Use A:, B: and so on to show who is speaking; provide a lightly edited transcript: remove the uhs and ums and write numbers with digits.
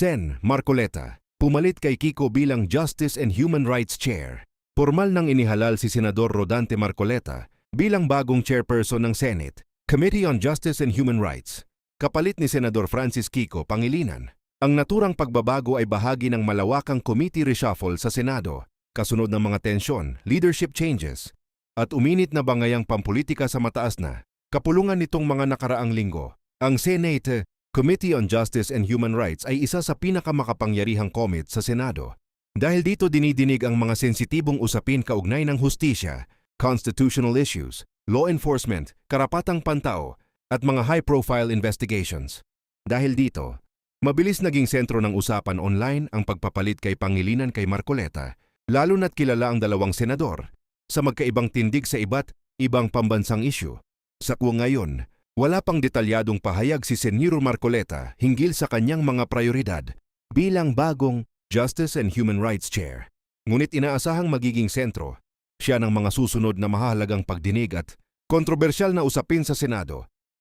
A: Sen. Marcoleta, pumalit kay Kiko bilang Justice and Human Rights Chair. Formal nang inihalal si Senador Rodante Marcoleta bilang bagong chairperson ng Senate Committee on Justice and Human Rights, kapalit ni Senador Francis Kiko Pangilinan. Ang naturang pagbabago ay bahagi ng malawakang committee reshuffle sa Senado, kasunod ng mga tensyon, leadership changes, at uminit na bangayang pampolitika sa mataas na kapulungan nitong mga nakaraang linggo. Ang Senate Committee on Justice and Human Rights ay isa sa pinakamakapangyarihang komite sa Senado. Dahil dito dinidinig ang mga sensitibong usapin kaugnay ng hustisya, constitutional issues, law enforcement, karapatang pantao, at mga high-profile investigations. Dahil dito, mabilis naging sentro ng usapan online ang pagpapalit kay Pangilinan kay Marcoleta, lalo na't kilala ang dalawang senador sa magkaibang tindig sa iba't ibang pambansang issue. Sa ngayon, wala pang detalyadong pahayag si Senador Marcoleta hinggil sa kanyang mga prioridad bilang bagong Justice and Human Rights Chair. Ngunit inaasahang magiging sentro siya ng mga susunod na mahalagang pagdinig at kontrobersyal na usapin sa Senado,